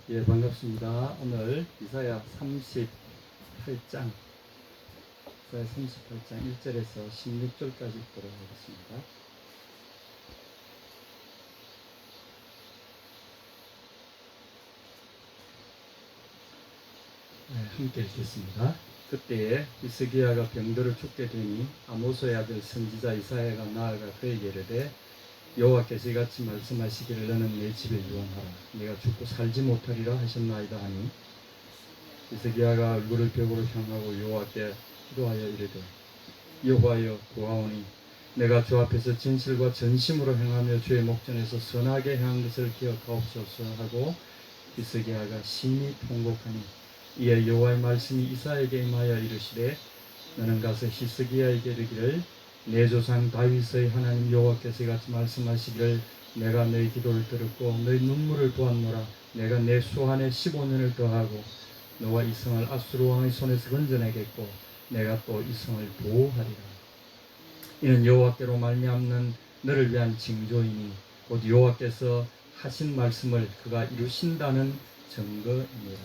예, 반갑습니다. 오늘 이사야 38장, 이사야 38장 1절에서 16절까지 읽도록 하겠습니다. 네, 함께 읽겠습니다. 그때에 히스기야가 병들어 죽게 되니 아모스의 아들 선지자 이사야가 나아가 그에게 이르되 여호와께서 이같이 말씀하시기를 너는 내 집에 유언하라. 내가 죽고 살지 못하리라 하셨나이다 하니 히스기야가 얼굴을 벽으로 향하고 여호와께 기도하여 이르되 여호와여 구하오니 내가 주 앞에서 진실과 전심으로 행하며 주의 목전에서 선하게 행한 것을 기억하옵소서 하고 히스기야가 심히 통곡하니 이에 여호와의 말씀이 이사야에게 임하여 이르시되 너는 가서 히스기야에게 이르기를 내 조상 다윗의 하나님 여호와께서 이같이 말씀하시기를 내가 너희 기도를 들었고 너희 눈물을 보았노라. 내가 내 수한에 15년을 더하고 너와 이 성을 아수르 왕의 손에서 건져내겠고 내가 또 이 성을 보호하리라. 이는 여호와께로 말미암는 너를 위한 징조이니 곧 여호와께서 하신 말씀을 그가 이루신다는 증거입니다.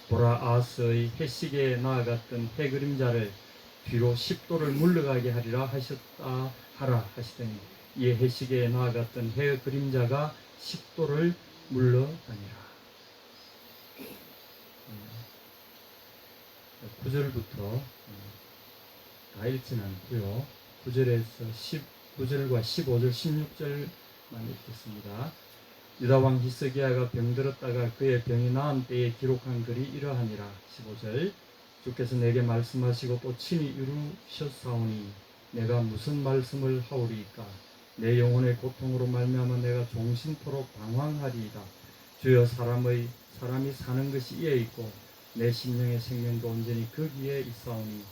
보라, 아하스의 해시계에 나아갔던 해 그림자를 뒤로 10도를 물러가게 하리라 하셨다 하라 하시더니 이에 해시계에 나아갔던 해 그림자가 10도를 물러가니라. 9절부터 다 읽지는 않고요. 9절에서 19절과 15절, 16절만 읽겠습니다. 유다왕 히스기야가 병들었다가 그의 병이 나은 때에 기록한 글이 이러하니라. 15절 주께서 내게 말씀하시고 또 친히 이루셨사오니 내가 무슨 말씀을 하오리이까. 내 영혼의 고통으로 말미암아 내가 종신토록 방황하리이다. 주여 사람이 사는 것이 이에 있고 내 심령의 생명도 온전히 거기에 있사오니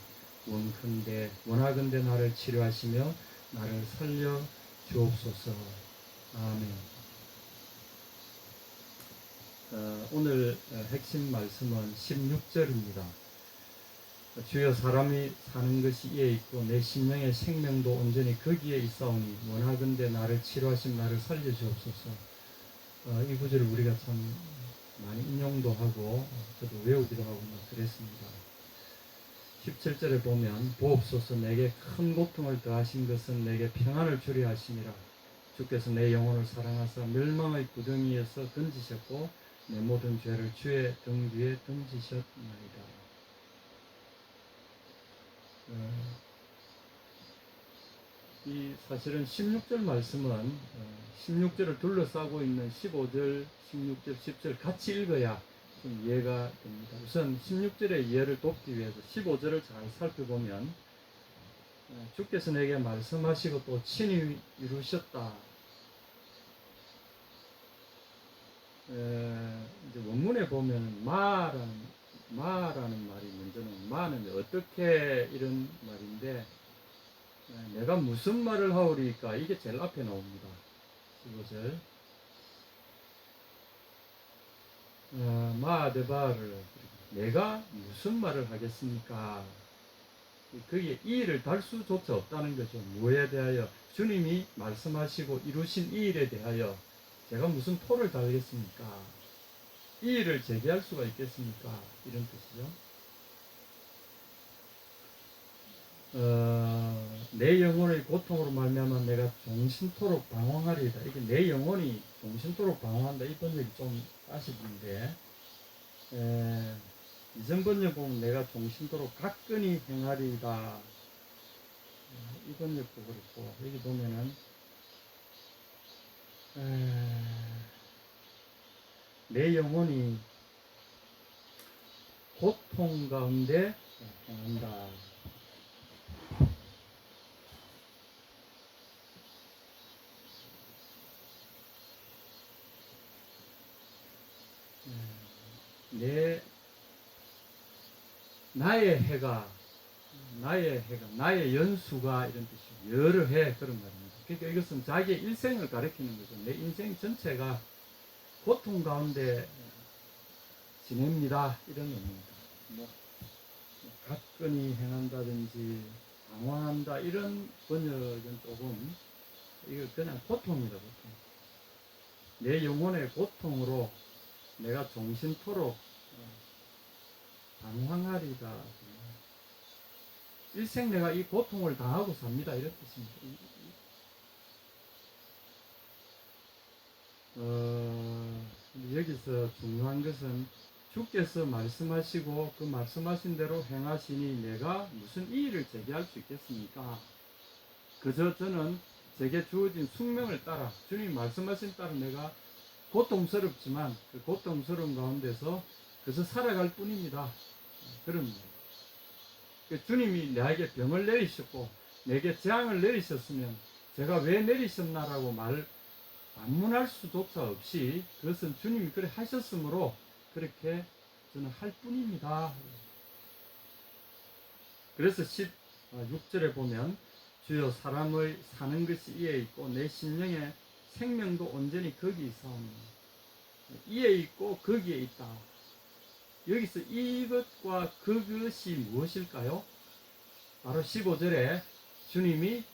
원하건대 나를 치료하시며 나를 살려 주옵소서. 아멘. 오늘 핵심 말씀은 16절입니다. 주여 사람이 사는 것이 이에 있고 내 심령의 생명도 온전히 거기에 있사오니 원하건대 나를 치료하시며 나를 살려 주옵소서. 이 구절을 우리가 참 많이 인용도 하고 저도 외우기도 하고 그랬습니다. 17절에 보면 보옵소서 내게 큰 고통을 더하신 것은 내게 평안을 주려 하심이라. 주께서 내 영혼을 사랑하사 멸망의 구덩이에서 건지셨고 내 모든 죄를 주의 등 위에 던지셨나이다. 이 사실은 16절 말씀은 16절을 둘러싸고 있는 15절, 16절, 10절 같이 읽어야 좀 이해가 됩니다. 우선 16절의 이해를 돕기 위해서 15절을 잘 살펴보면 주께서 내게 말씀하시고 또 친히 이루셨다. 이제 원문에 보면 마라는 말이 먼저는 마는 어떻게 이런 말인데 내가 무슨 말을 하오리까 이게 제일 앞에 나옵니다. 15절 마데바를 내가 무슨 말을 하겠습니까? 거기에 이 일을 달 수조차 없다는 거죠. 뭐에 대하여 주님이 말씀하시고 이루신 이 일에 대하여 제가 무슨 토를 달겠습니까? 이 일을 제기할 수가 있겠습니까? 이런 뜻이죠. 내 영혼의 고통으로 말미암아 내가 종신토록 방황하리이다. 이게 내 영혼이 종신토록 방황한다. 이 번역이 좀 아쉽은데 이전 번역 보면 내가 종신토록 가끈히 행하리이다. 이 번역도 그렇고 여기 보면은 내 영혼이 고통 가운데 행한다. 나의 해가 나의 연수가 이런 뜻이에요. 여러 해 그런 말입니다. 그러니까 이것은 자기의 일생을 가리키는 거죠. 내 인생 전체가 고통 가운데 지냅니다. 이런 의미입니다. 가끈히 행한다든지 방황한다 이런 번역은 조금 이거 그냥 고통이다. 고통. 내 영혼의 고통으로 내가 종신토록 방황하리다. 일생 내가 이 고통을 당하고 삽니다. 이런 뜻입니다. 여기서 중요한 것은 주께서 말씀하시고 그 말씀하신 대로 행하시니 내가 무슨 이의를 제기할 수 있겠습니까? 그저 저는 제게 주어진 숙명을 따라 주님이 말씀하신 따라 내가 고통스럽지만 그 고통스러운 가운데서 그저 살아갈 뿐입니다. 그런 주님이 나에게 병을 내리셨고 내게 재앙을 내리셨으면 제가 왜 내리셨나라고 반문할 수조차 없이 그것은 주님이 그래 하셨으므로 그렇게 저는 할 뿐입니다. 그래서 16절에 보면 주여 사람의 사는 것이 이에 있고 내 심령의 생명도 온전히 거기 있사오니 이에 있고 거기에 있다. 여기서 이것과 그것이 무엇일까요? 바로 15절에 주님이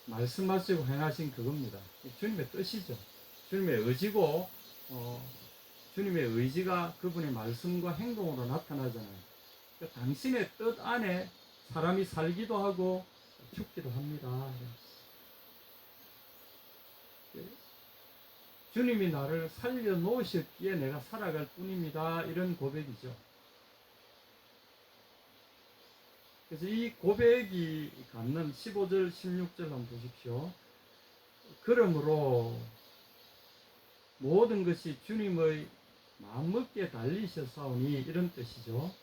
말씀하시고 행하신 그겁니다. 주님의 뜻이죠. 주님의 의지고 주님의 의지가 그분의 말씀과 행동으로 나타나잖아요. 그러니까 당신의 뜻 안에 사람이 살기도 하고 죽기도 합니다. 주님이 나를 살려놓으셨기에 내가 살아갈 뿐입니다. 이런 고백이죠. 그래서 이 고백이 갖는 15절, 16절 한번 보십시오. 그러므로 모든 것이 주님의 마음먹기에 달리셨사오니 이런 뜻이죠.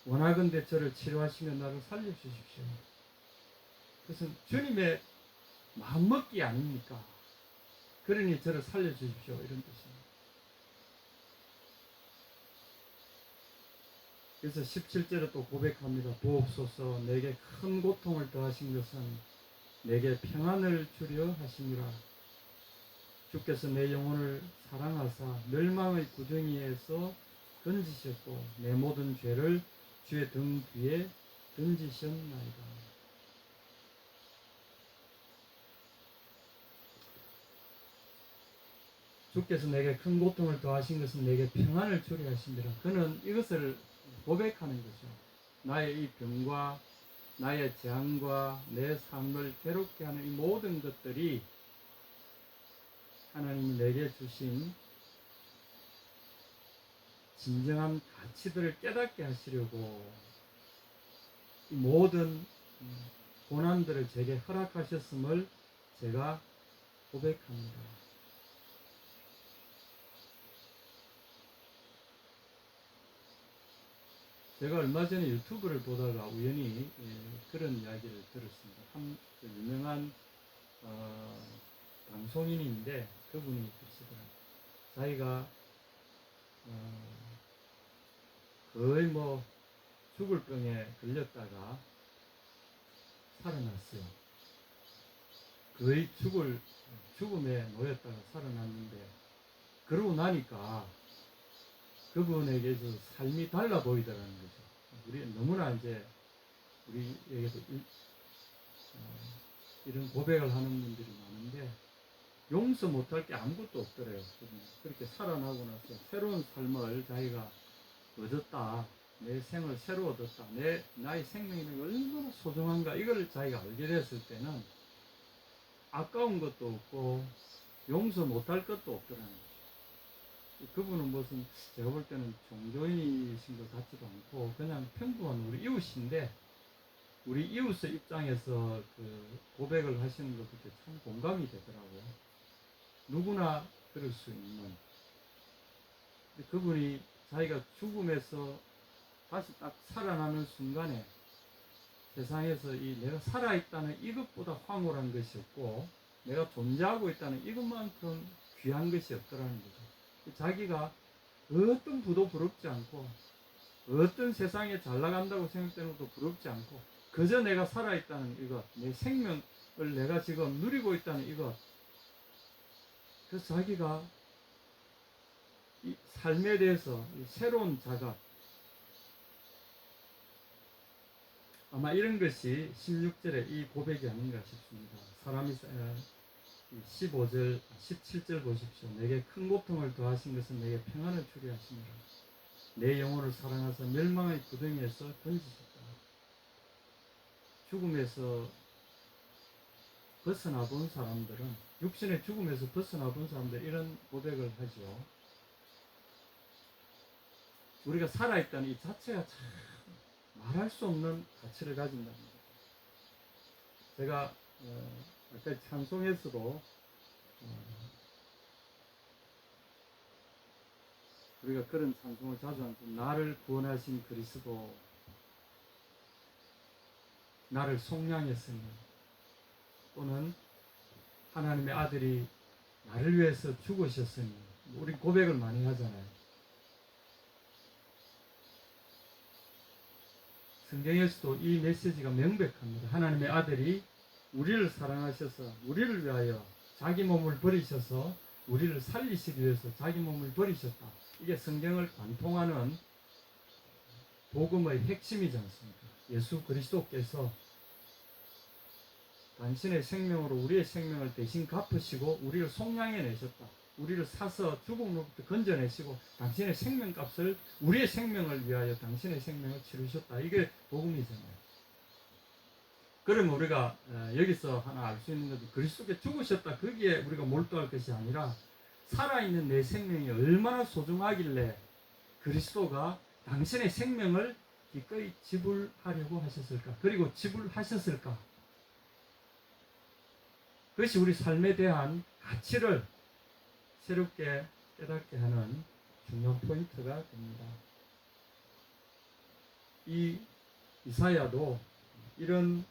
원하건대 저를 치료하시며 나를 살려주십시오. 그것은 주님의 마음먹기 아닙니까? 그러니 저를 살려주십시오. 이런 뜻입니다. 그래서 17절에 또 고백합니다. 보옵소서 내게 큰 고통을 더하신 것은 내게 평안을 주려 하심이라. 주께서 내 영혼을 사랑하사 멸망의 구덩이에서 던지셨고 내 모든 죄를 주의 등 뒤에 던지셨나이다. 주께서 내게 큰 고통을 더하신 것은 내게 평안을 주려 하심이라. 그는 이것을 고백하는 거죠. 나의 이 병과 나의 재앙과 내 삶을 괴롭게 하는 이 모든 것들이 하나님이 내게 주신 진정한 가치들을 깨닫게 하시려고 이 모든 고난들을 제게 허락하셨음을 제가 고백합니다. 제가 얼마 전에 유튜브를 보다가 우연히 그런 이야기를 들었습니다. 한 유명한 방송인인데 그분이 그러시더라고요. 자기가 거의 뭐 죽을 병에 걸렸다가 살아났어요. 거의 죽음에 놓였다가 살아났는데 그러고 나니까 그분에게서 삶이 달라 보이더라는 거죠. 우리 너무나 이제 우리에게도 이런 고백을 하는 분들이 많은데 용서 못할 게 아무것도 없더래요. 그렇게 살아나고 나서 새로운 삶을 자기가 얻었다. 내 생을 새로 얻었다. 나의 생명이 얼마나 소중한가. 이걸 자기가 알게 됐을 때는 아까운 것도 없고 용서 못할 것도 없더라는 거죠. 그분은 무슨 제가 볼 때는 종교인이신 것 같지도 않고 그냥 평범한 우리 이웃인데 우리 이웃의 입장에서 그 고백을 하시는 것도 참 공감이 되더라고요. 누구나 그럴 수 있는. 그분이 자기가 죽음에서 다시 딱 살아나는 순간에 세상에서 내가 살아있다는 이것보다 황홀한 것이 없고 내가 존재하고 있다는 이것만큼 귀한 것이 없더라는 거죠. 자기가 어떤 부도 부럽지 않고 어떤 세상에 잘 나간다고 생각되는 것도 부럽지 않고 그저 내가 살아있다는 이것, 내 생명을 내가 지금 누리고 있다는 이것. 그래서 자기가 이 삶에 대해서 이 새로운 자각, 아마 이런 것이 16절에 이 고백이 아닌가 싶습니다. 사람이 15절, 17절 보십시오. 내게 큰 고통을 더하신 것은 내게 평안을 주게 하시니라. 내 영혼을 사랑하사 멸망의 구덩이에서 던지셨다. 죽음에서 벗어나 본 사람들은, 육신의 죽음에서 벗어나 본 사람들 이런 고백을 하죠. 우리가 살아있다는 이 자체가 참 말할 수 없는 가치를 가진다는 거죠. 제가 아까 찬송에서도 우리가 그런 찬송을 자주 하죠. 나를 구원하신 그리스도, 나를 속량했으니, 또는 하나님의 아들이 나를 위해서 죽으셨으니, 우리 고백을 많이 하잖아요. 성경에서도 이 메시지가 명백합니다. 하나님의 아들이 우리를 사랑하셔서 우리를 위하여 자기 몸을 버리셔서 우리를 살리시기 위해서 자기 몸을 버리셨다. 이게 성경을 관통하는 복음의 핵심이지 않습니까? 예수 그리스도께서 당신의 생명으로 우리의 생명을 대신 갚으시고 우리를 속량해 내셨다. 우리를 사서 죽음으로부터 건져내시고 당신의 생명값을, 우리의 생명을 위하여 당신의 생명을 치르셨다. 이게 복음이잖아요. 그러면 우리가 여기서 하나 알 수 있는 것은 그리스도께 죽으셨다, 거기에 우리가 몰두할 것이 아니라 살아있는 내 생명이 얼마나 소중하길래 그리스도가 당신의 생명을 기꺼이 지불하려고 하셨을까? 그리고 지불하셨을까? 그것이 우리 삶에 대한 가치를 새롭게 깨닫게 하는 중요한 포인트가 됩니다. 이 이사야도 이런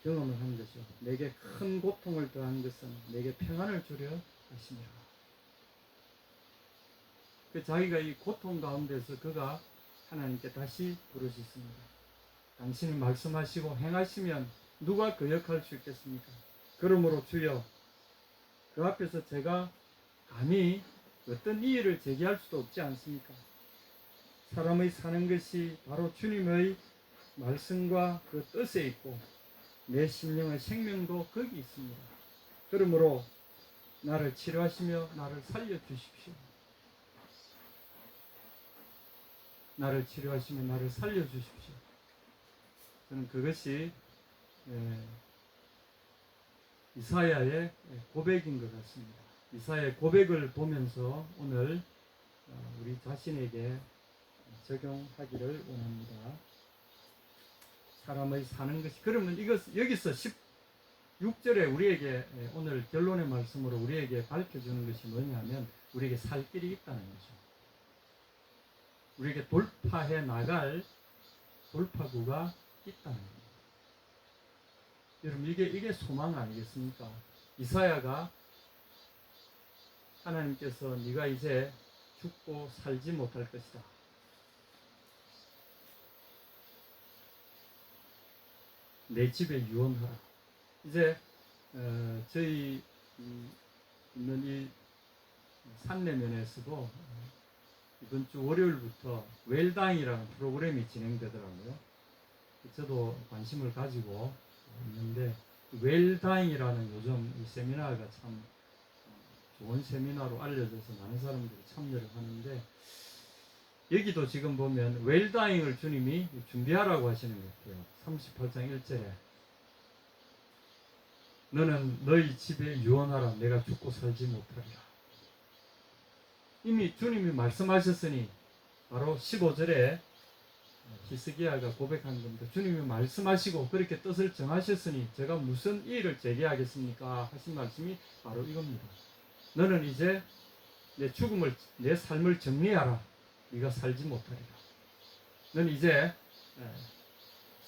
경험을 한 것이죠. 내게 큰 고통을 더한 것은 내게 평안을 주려 하심이라. 자기가 이 고통 가운데서 그가 하나님께 다시 부르짖습니다. 당신이 말씀하시고 행하시면 누가 거역할 수 있겠습니까? 그러므로 주여, 그 앞에서 제가 감히 어떤 이의를 제기할 수도 없지 않습니까? 사람의 사는 것이 바로 주님의 말씀과 그 뜻에 있고 내 심령의 생명도 거기 있습니다. 그러므로 나를 치료하시며 나를 살려주십시오. 나를 치료하시며 나를 살려주십시오. 저는 그것이 이사야의 고백인 것 같습니다. 이사야의 고백을 보면서 오늘 우리 자신에게 적용하기를 원합니다. 사람의 사는 것이, 그러면 여기서 16절에 우리에게 오늘 결론의 말씀으로 우리에게 밝혀주는 것이 뭐냐면 우리에게 살 길이 있다는 거죠. 우리에게 돌파해 나갈 돌파구가 있다는 겁니다. 여러분, 이게 소망 아니겠습니까? 이사야가 하나님께서 네가 이제 죽고 살지 못할 것이다. 내 집에 유언하라. 이제 저희 있는 이 산내면에서도 이번 주 월요일부터 웰당이라는 프로그램이 진행되더라고요. 저도 관심을 가지고 있는데 웰다잉이라는 요즘 이 세미나가 참 좋은 세미나로 알려져서 많은 사람들이 참여를 하는데, 여기도 지금 보면 웰다잉을 주님이 준비하라고 하시는 것 같아요. 38장 1절에 너는 너희 집에 유언하라. 내가 죽고 살지 못하리라. 이미 주님이 말씀하셨으니 바로 15절에 히스기야가 고백한 겁니다. 주님이 말씀하시고 그렇게 뜻을 정하셨으니 제가 무슨 이의를 제기하겠습니까? 하신 말씀이 바로 이겁니다. 너는 이제 내 죽음을, 내 삶을 정리하라. 네가 살지 못하리라. 너는 이제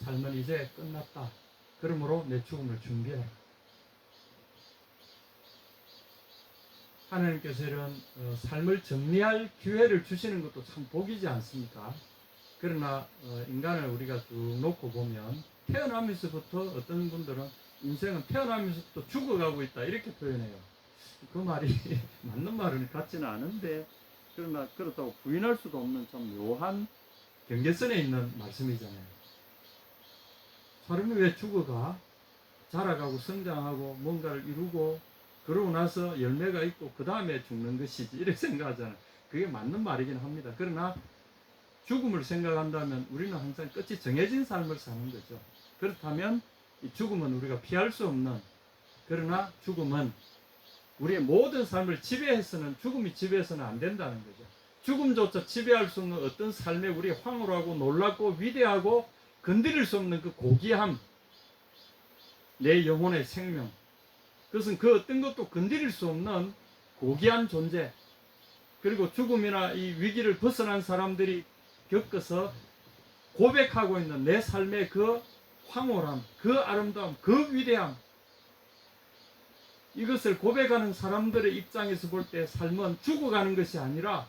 삶은 이제 끝났다. 그러므로 내 죽음을 준비하라. 하나님께서 이런 삶을 정리할 기회를 주시는 것도 참 복이지 않습니까? 그러나 인간을 우리가 쭉 놓고 보면 태어나면서부터 어떤 분들은 인생은 태어나면서부터 죽어가고 있다 이렇게 표현해요. 그 말이 맞는 말은 같지는 않은데, 그러나 그렇다고 부인할 수도 없는 참 묘한 경계선에 있는 말씀이잖아요. 사람이 왜 죽어가? 자라가고 성장하고 뭔가를 이루고 그러고 나서 열매가 있고 그 다음에 죽는 것이지 이렇게 생각하잖아요. 그게 맞는 말이긴 합니다. 그러나 죽음을 생각한다면 우리는 항상 끝이 정해진 삶을 사는 거죠. 그렇다면 이 죽음은 우리가 피할 수 없는, 그러나 죽음은 우리의 모든 삶을 지배해서는, 죽음이 지배해서는 안 된다는 거죠. 죽음조차 지배할 수 없는 어떤 삶에 우리 황홀하고 놀랍고 위대하고 건드릴 수 없는 그 고귀함, 내 영혼의 생명, 그것은 그 어떤 것도 건드릴 수 없는 고귀한 존재, 그리고 죽음이나 이 위기를 벗어난 사람들이 겪어서 고백하고 있는 내 삶의 그 황홀함, 그 아름다움, 그 위대함, 이것을 고백하는 사람들의 입장에서 볼 때 삶은 죽어가는 것이 아니라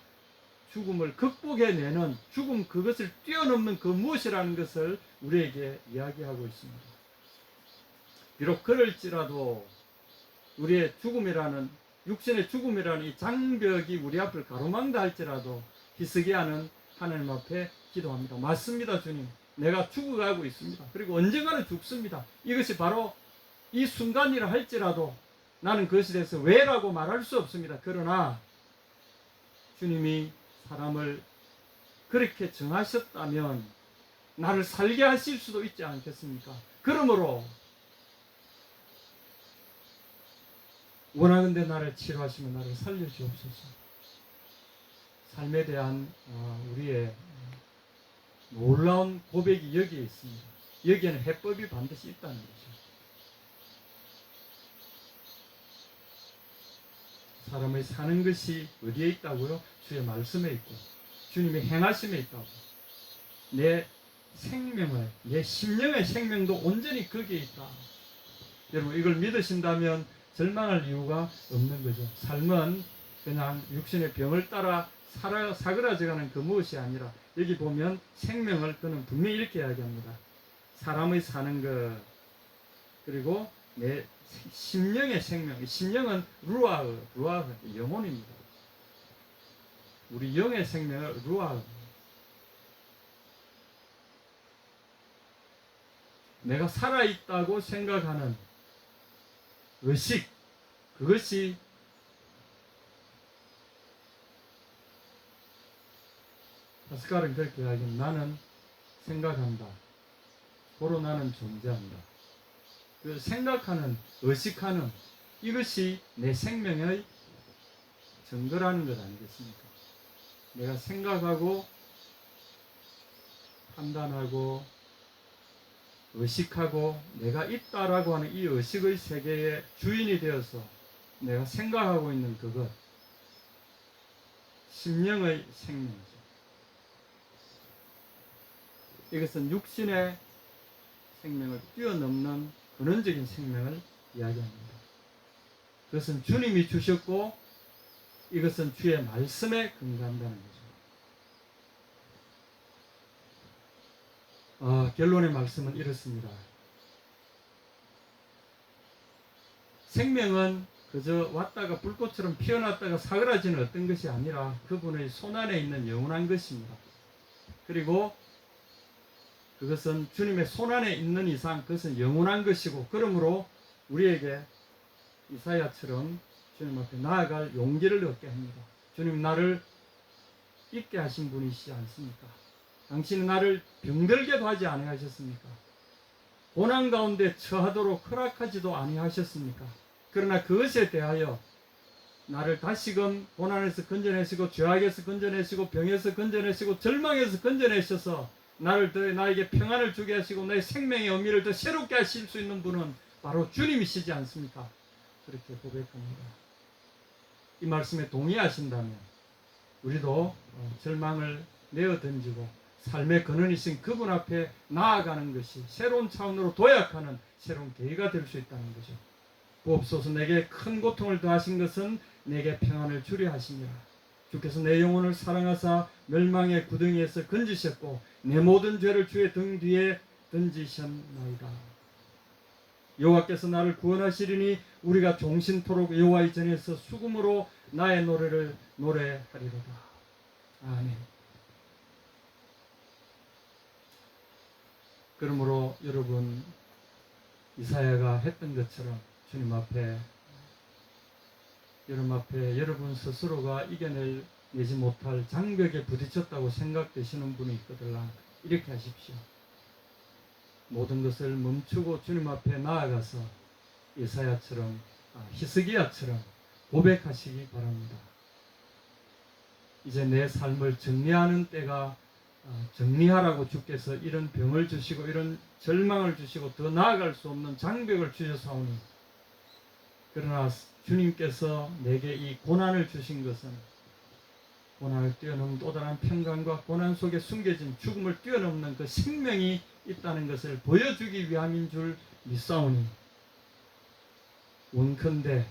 죽음을 극복해내는, 죽음 그것을 뛰어넘는 그 무엇이라는 것을 우리에게 이야기하고 있습니다. 비록 그럴지라도 우리의 죽음이라는, 육신의 죽음이라는 이 장벽이 우리 앞을 가로막는다 할지라도 히스기야는 하나님 앞에 기도합니다. 맞습니다, 주님. 내가 죽어가고 있습니다. 그리고 언젠가는 죽습니다. 이것이 바로 이 순간이라 할지라도 나는 그것에 대해서 왜라고 말할 수 없습니다. 그러나 주님이 사람을 그렇게 정하셨다면 나를 살게 하실 수도 있지 않겠습니까? 그러므로 원하는데 나를 치료하시면 나를 살려주옵소서. 삶에 대한 우리의 놀라운 고백이 여기에 있습니다. 여기에는 해법이 반드시 있다는 거죠. 사람의 사는 것이 어디에 있다고요? 주의 말씀에 있고 주님의 행하심에 있다고. 내 생명을, 내 심령의 생명도 온전히 거기에 있다. 여러분, 이걸 믿으신다면 절망할 이유가 없는 거죠. 삶은 그냥 육신의 병을 따라 사그라져가는 그 무엇이 아니라, 여기 보면 생명을 그는 분명히 이렇게 이야기합니다. 사람의 사는 것, 그리고 내 심령의 생명. 심령은 루아흐, 영혼입니다. 우리 영의 생명을 루아흐. 내가 살아있다고 생각하는 의식, 그것이 파스칼은 그렇게 이야기합니다. 나는 생각한다. 고로 나는 존재한다. 그 생각하는, 의식하는, 이것이 내 생명의 증거라는 것 아니겠습니까? 내가 생각하고 판단하고 의식하고 내가 있다라고 하는 이 의식의 세계의 주인이 되어서 내가 생각하고 있는 그것, 심령의 생명이죠. 이것은 육신의 생명을 뛰어넘는 근원적인 생명을 이야기합니다. 그것은 주님이 주셨고 이것은 주의 말씀에 근거한다는 거죠. 결론의 말씀은 이렇습니다. 생명은 그저 왔다가 불꽃처럼 피어났다가 사그라지는 어떤 것이 아니라 그분의 손안에 있는 영원한 것입니다. 그리고 그것은 주님의 손안에 있는 이상 그것은 영원한 것이고, 그러므로 우리에게 이사야처럼 주님 앞에 나아갈 용기를 얻게 합니다. 주님, 나를 있게 하신 분이시지 않습니까? 당신은 나를 병들게도 하지 아니하셨습니까? 고난 가운데 처하도록 허락하지도 아니하셨습니까? 그러나 그것에 대하여 나를 다시금 고난에서 건져내시고 죄악에서 건져내시고 병에서 건져내시고 절망에서 건져내셔서 나에게 평안을 주게 하시고 내 생명의 의미를 더 새롭게 하실 수 있는 분은 바로 주님이시지 않습니까? 그렇게 고백합니다. 이 말씀에 동의하신다면 우리도 절망을 내어 던지고 삶의 근원이신 그분 앞에 나아가는 것이 새로운 차원으로 도약하는 새로운 계기가 될 수 있다는 거죠. 부옵소서. 내게 큰 고통을 더하신 것은 내게 평안을 주려 하시니라. 주께서 내 영혼을 사랑하사 멸망의 구덩이에서 건지셨고 내 모든 죄를 주의 등 뒤에 던지셨나이다. 여호와께서 나를 구원하시리니 우리가 종신토록 여호와의 전에서 수금으로 나의 노래를 노래하리로다. 아멘. 그러므로 여러분, 이사야가 했던 것처럼 주님 앞에 여러분 앞에 여러분 스스로가 이겨내지 못할 장벽에 부딪혔다고 생각되시는 분이 있거들라 이렇게 하십시오. 모든 것을 멈추고 주님 앞에 나아가서 예사야처럼 히스기야처럼 고백하시기 바랍니다. 이제 내 삶을 정리하는 때가 정리하라고 주께서 이런 병을 주시고 이런 절망을 주시고 더 나아갈 수 없는 장벽을 주셔사오니 그러나 주님께서 내게 이 고난을 주신 것은 고난을 뛰어넘는 또 다른 평강과 고난 속에 숨겨진 죽음을 뛰어넘는 그 생명이 있다는 것을 보여주기 위함인 줄 믿사오니 원컨대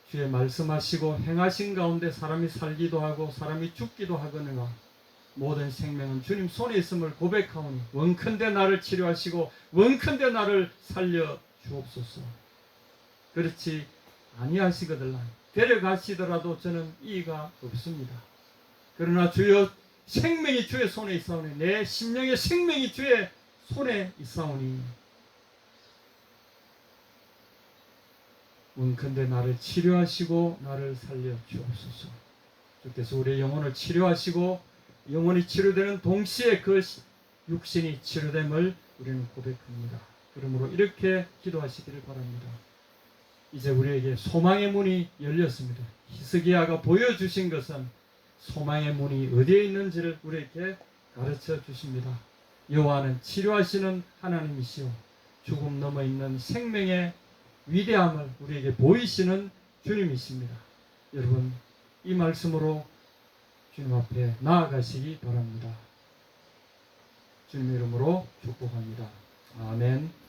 주의 말씀하시고 행하신 가운데 사람이 살기도 하고 사람이 죽기도 하거니와 모든 생명은 주님 손에 있음을 고백하오니 원컨대 나를 치료하시고 원컨대 나를 살려 주옵소서. 그렇지 아니하시거들라 데려가시더라도 저는 이의가 없습니다. 그러나 주여 생명이 주의 손에 있사오니 내 심령의 생명이 주의 손에 있사오니 원컨대 나를 치료하시고 나를 살려 주옵소서. 주께서 우리의 영혼을 치료하시고 영혼이 치료되는 동시에 그 육신이 치료됨을 우리는 고백합니다. 그러므로 이렇게 기도하시기를 바랍니다. 이제 우리에게 소망의 문이 열렸습니다. 히스기야가 보여주신 것은 소망의 문이 어디에 있는지를 우리에게 가르쳐 주십니다. 여호와는 치료하시는 하나님이시오 죽음 넘어 있는 생명의 위대함을 우리에게 보이시는 주님이십니다. 여러분 이 말씀으로 주님 앞에 나아가시기 바랍니다. 주님의 이름으로 축복합니다. 아멘.